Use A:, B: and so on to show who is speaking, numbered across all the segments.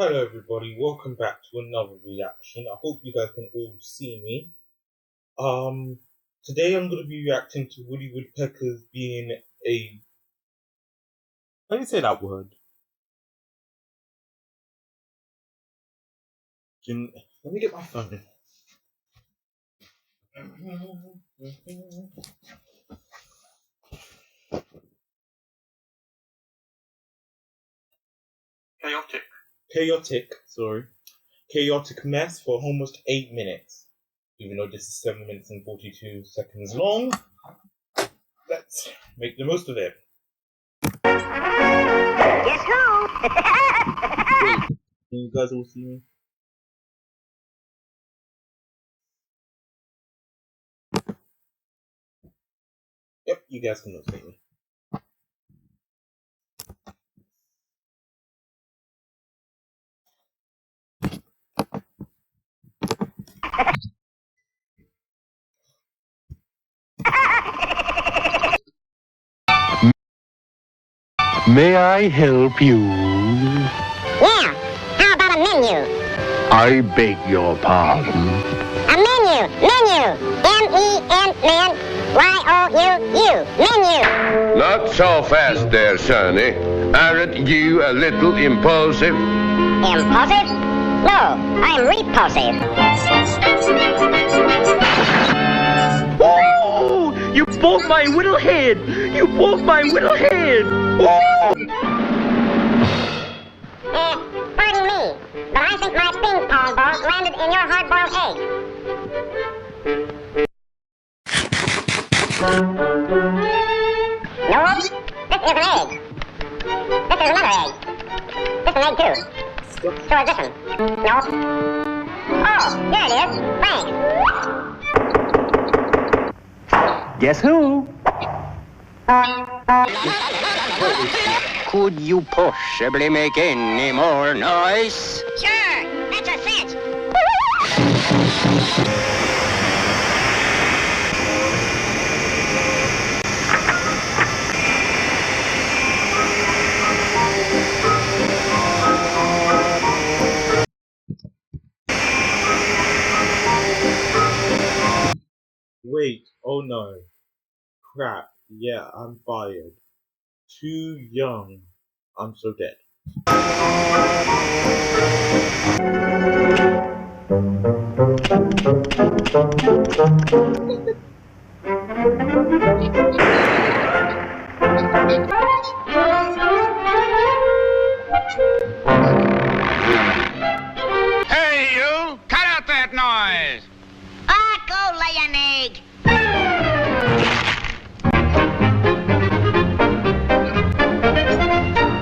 A: Hello everybody, welcome back to another reaction. I hope you guys can all see me. Today I'm going to be reacting to Woody Woodpecker's being a... How do you say that word? Let me get my phone. Chaotic mess for almost 8 minutes. Even though this is 7 minutes and 42 seconds long. Let's make the most of it.
B: Guess who?
A: Wait, can you guys all see me? Yep, you guys can all see me.
C: May I help you?
B: Yeah, how about a menu?
C: I beg your pardon.
B: A menu! M-E-N-Y-O-U-U. Menu!
D: Not so fast there, Sonny. Aren't you a little impulsive?
B: Impulsive? No, I'm repulsive.
E: Oh! You broke my little head! You broke my little head! Oh!
B: Pardon me, but I think my ping pong ball landed in your hard-boiled egg. No, this is an egg. This is another egg. This is an egg too. So is this one. No. Oh, here it is. Thanks.
E: Guess who?
F: Could you possibly make any more noise?
B: Sure, that's a cinch.
A: Wait, oh no. Crap, yeah, I'm fired. Too young. I'm so dead.
F: Hey, you! Cut out that noise!
B: Go lay an egg.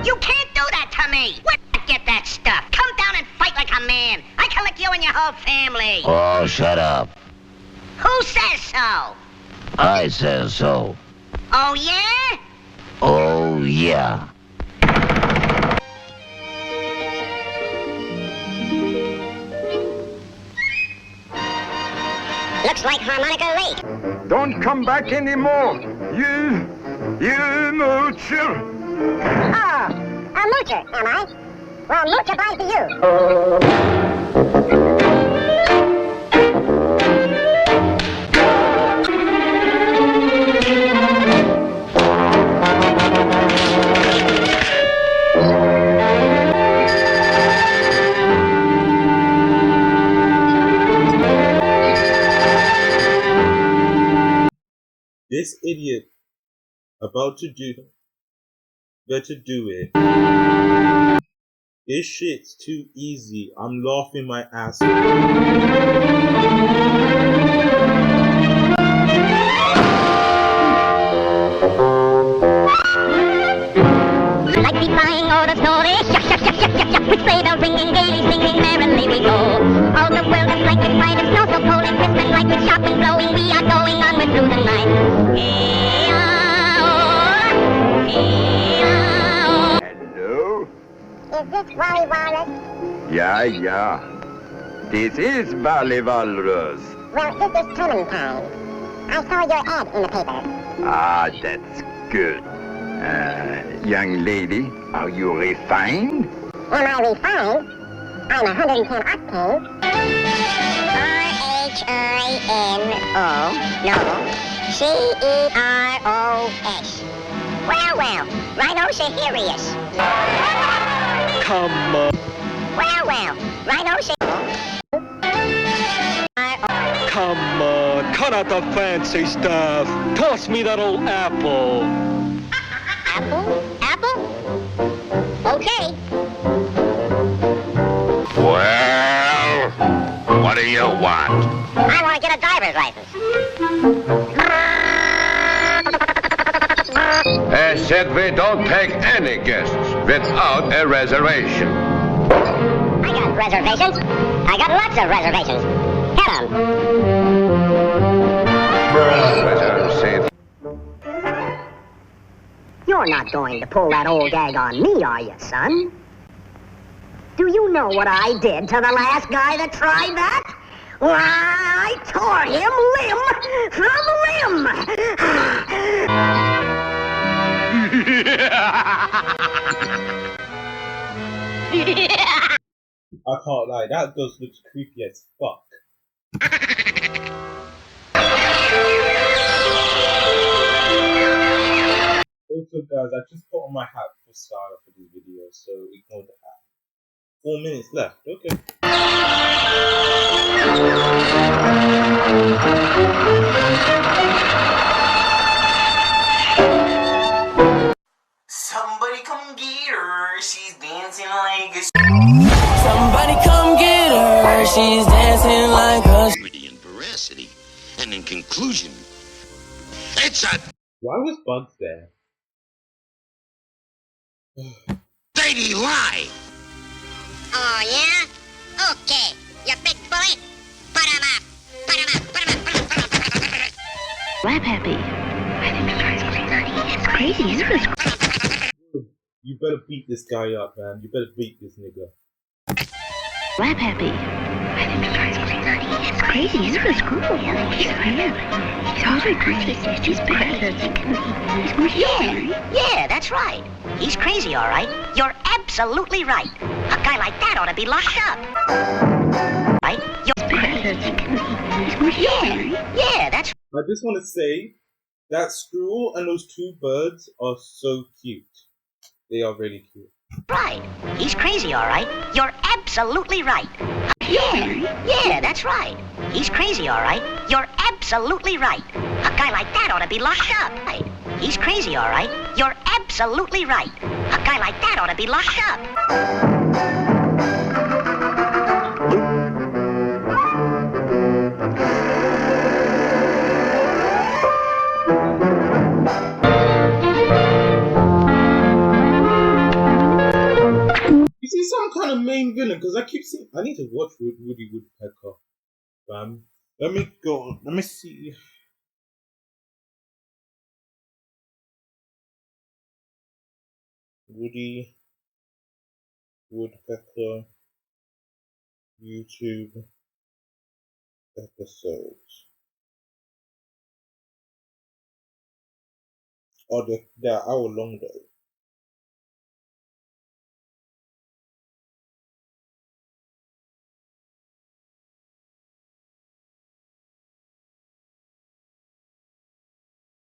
B: You can't do that to me. Where'd you get that stuff? Come down and fight like a man. I can lick you and your whole family.
G: Oh, shut up.
B: Who says so?
G: I says so.
B: Oh, yeah?
G: Oh, yeah.
B: Looks like harmonica lake.
C: Don't come back anymore. You moocher.
B: Oh, a moocher, am I? Well, mooch applies to you.
A: This idiot about to better do it. This shit's too easy. I'm laughing my ass off.
B: Like the flying or the snowy, shuck, shuck, shuck, shuck, shuck, shuck. We play the ringing, gaily singing, merrily we go. All the world is like it's white and snow so cold and crisp and like it's sharp and blowing. We are going onward through the night.
C: Hello?
B: Is this Wally Walrus?
C: Yeah. This is Valley Walrus.
B: Well, this is Clementine. I saw your ad in the paper.
C: Ah, that's good. Young lady, are you refined?
B: Am I refined? I'm 110 octane. R-H-I-N-O. No. C-E-R-O-S. Well, rhinoceros.
E: Come on.
B: Well, rhinoceros.
E: Come on. Cut out the fancy stuff. Toss me that old apple.
B: Apple? Okay.
D: Well, what do you want?
B: I want to get a driver's license.
D: I said we don't take any guests without a reservation.
B: I got reservations. I got lots of reservations. Hit 'em.
D: Reserve.
B: You're not going to pull that old gag on me, are you, son? Do you know what I did to the last guy that tried that? Why, I tore him limb from limb!
A: I can't lie, that does look creepy as fuck. Also guys, I just put on my hat for style for this video, so ignore the hat. 4 minutes left, okay.
H: Somebody come get her, she's dancing like a...
I: Somebody come get her, she's dancing like a...
G: And veracity. And in conclusion, it's a
A: Why was Bugs there?
G: dirty lie.
B: Oh, yeah? Okay, you big bully. Put him up.
J: Rap happy. I think the guy's it's crazy, isn't it?
A: You better beat this guy up, man. You better beat this nigga.
J: Rap happy. I think the guy's it's crazy, isn't it? Screw. He's weird. He's also crazy. He's big.
B: Yeah, that's right. He's crazy, all right. You're absolutely right. A guy like that ought to be locked up. Right? Yeah, that's
A: I just want to say that squirrel and those two birds are so cute. They are really cute.
B: right. He's crazy, all right. You're absolutely right. Yeah, that's right. He's crazy, all right. You're absolutely right. A guy like that ought to be locked up. Right. He's crazy, all right. You're absolutely right. A guy like that ought to be locked up.
A: Is he some kind of main villain? Because I keep seeing... I need to watch Woody Woodpecker. Let me go. Let me see. Woody Woodpecker YouTube episodes. Oh, they're hour long though.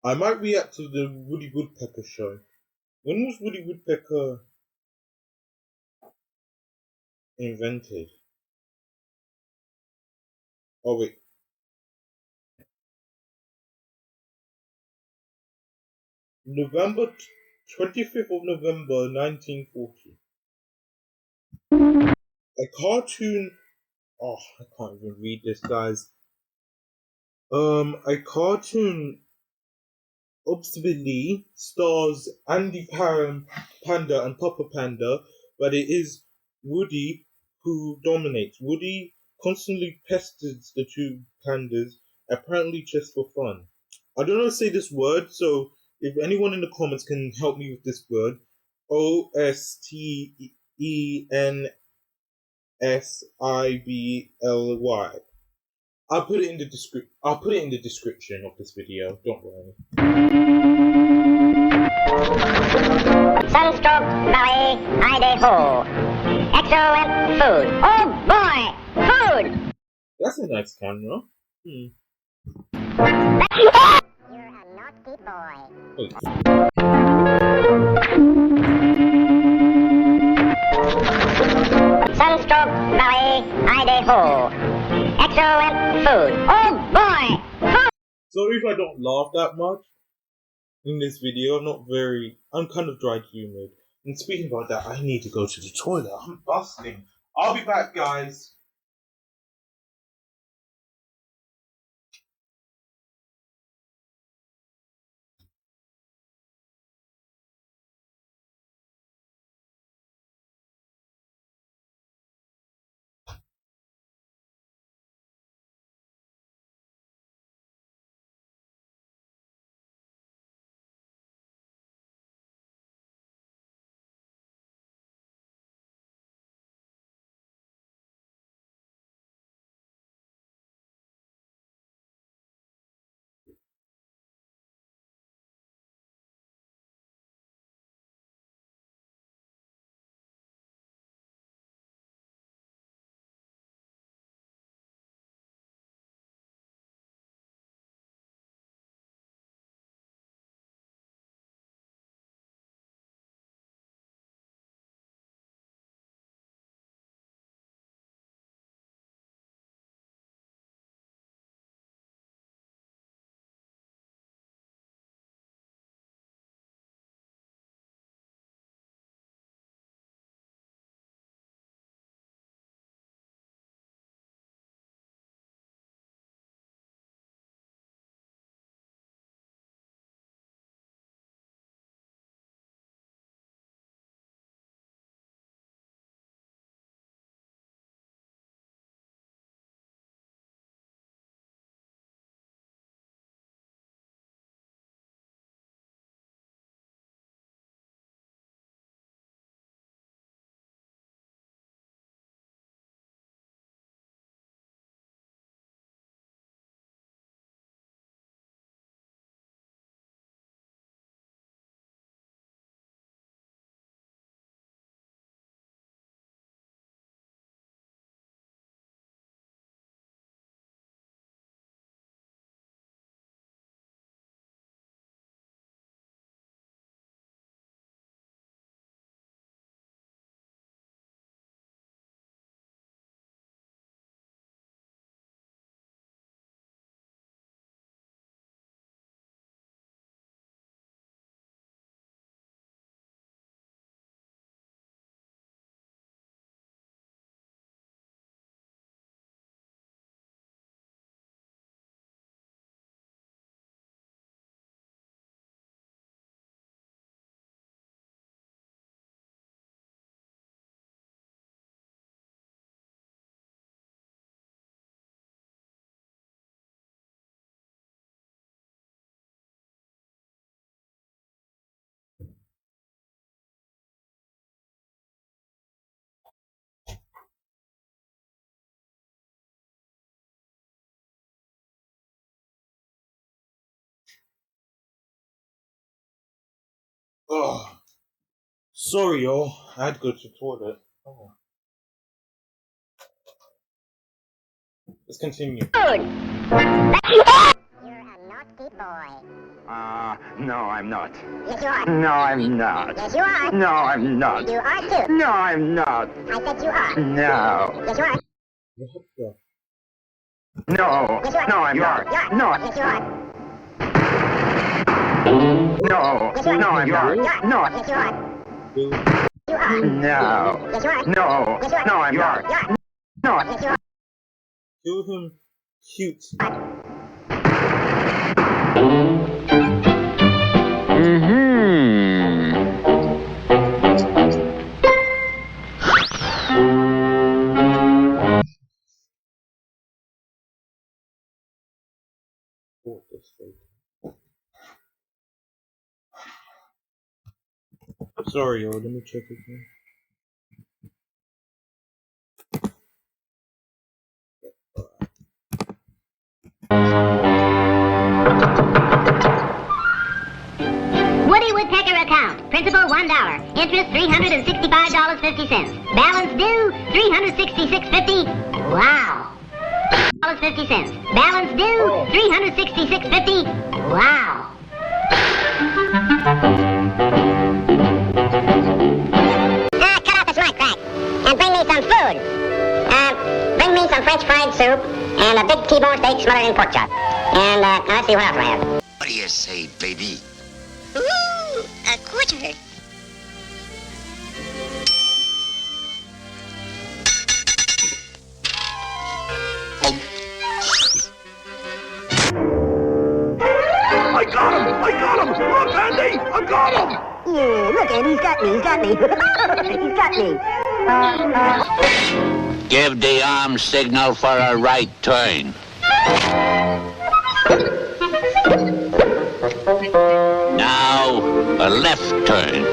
A: I might react to the Woody Woodpecker show. When was Woody Woodpecker invented? Oh wait. November 25th of November 1940. A cartoon. Oh, I can't even read this, guys. A cartoon ostensibly stars Andy Panda and Papa Panda, but it is Woody who dominates. Woody constantly pesters the two pandas, apparently just for fun. I don't know how to say this word, so if anyone in the comments can help me with this word, ostensibly. I'll put it in the description of this video. Don't worry.
B: Sunstroke Valley, Idaho. Excellent food. Oh boy, food!
A: That's a nice camera.
B: You're a naughty boy. Sunstroke Valley, Idaho. Excellent food. Oh boy, food!
A: Sorry if I don't laugh that much in this video. I'm kind of dry humoured. And speaking about that, I need to go to the toilet. I'm bustling. I'll be back, guys. Oh, sorry, y'all. I had to go to the toilet. Oh. Let's continue.
B: Food! You're a naughty boy.
C: No, I'm not.
B: Yes, you are.
C: No, I'm not.
B: Yes, you are.
C: No, I'm not.
B: You are too.
C: No, I'm not.
B: I said you are.
C: No.
B: Yes, you are.
A: What the?
C: No.
B: Yes, you are.
C: No, I'm
B: You
C: not.
B: are.
C: No.
B: Yes, you are.
C: No.
B: Yes, you are.
C: No, I'm
B: You
C: not.
B: are.
C: No.
B: Yes, you are.
A: Bill?
B: You are.
C: No.
B: Yes, you are.
C: No.
B: Yes, you are.
C: No, I'm
B: You are.
C: not.
B: You are.
C: No.
B: Yes, you are.
A: Kill him. Cute. Oh, this thing. Sorry, yo. Let me check again.
B: Woody Woodpecker account. Principal $1. Interest $365.50. Balance due $366.50. Wow. $50. Balance due $366.50. Wow. Cut out the smart crack and bring me some food. Bring me some French fried soup and a big T-bone steak smothered in pork chop. And let's see what else I have.
G: What do you say, baby?
B: Ooh, a quarter.
E: I got him! I got him! Look, Andy! I got him!
B: Yeah, look, Andy, he's got me. He's got me. He's got me.
F: Give the arm signal for a right turn. Now, a left turn.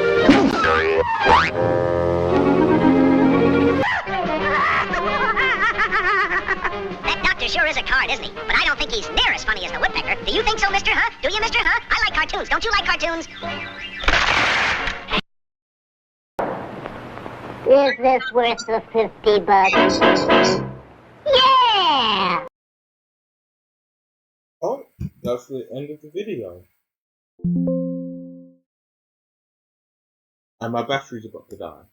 B: That doctor sure is a card, isn't he? But I don't think he's near as funny as the Woodpecker. Do you think so, Mr. Huh? Do you, Mr. Huh? I like cartoons. Don't you like cartoons? Is this worth the $50? Yeah!
A: Oh, that's the end of the video. And my battery's about to die.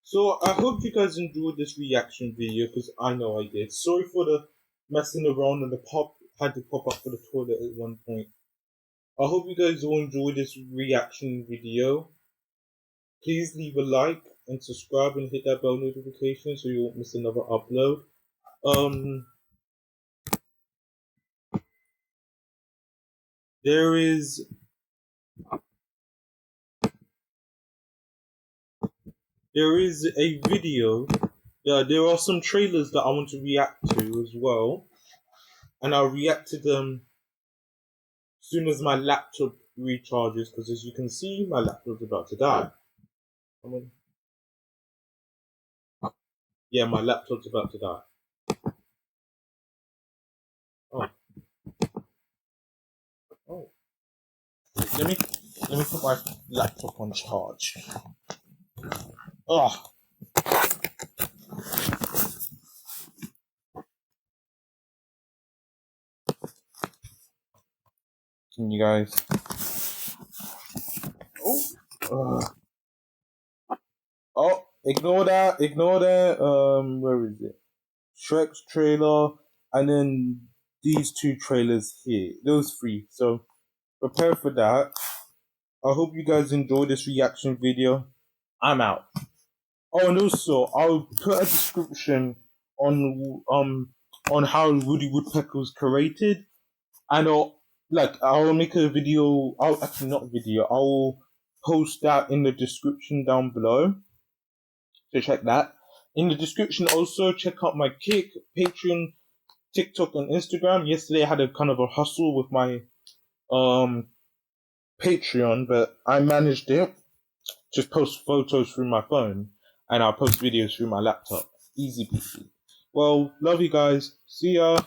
A: So I hope you guys enjoyed this reaction video, because I know I did. Sorry for the messing around and the pop had to pop up for the toilet at one point. I hope you guys all enjoyed this reaction video. Please leave a like and subscribe and hit that bell notification so you won't miss another upload. There is a video. There are some trailers that I want to react to as well, and I'll react to them as soon as my laptop recharges, because as you can see, my laptop's about to die. Yeah, my laptop's about to die. Oh. Let me put my laptop on charge. Oh. Can you guys? Oh, ignore that. Where is it? Shrek's trailer, and then these two trailers here. Those three. So prepare for that. I hope you guys enjoyed this reaction video. I'm out. Oh, and also I'll put a description on how Woody Woodpecker was created, and I'll make a video. I'll post that in the description down below. So check that. In the description also check out my Kick, Patreon, TikTok and Instagram. Yesterday I had a kind of a hustle with my Patreon, but I managed it. Just post photos through my phone, and I'll post videos through my laptop. Easy peasy. Well, love you guys. See ya.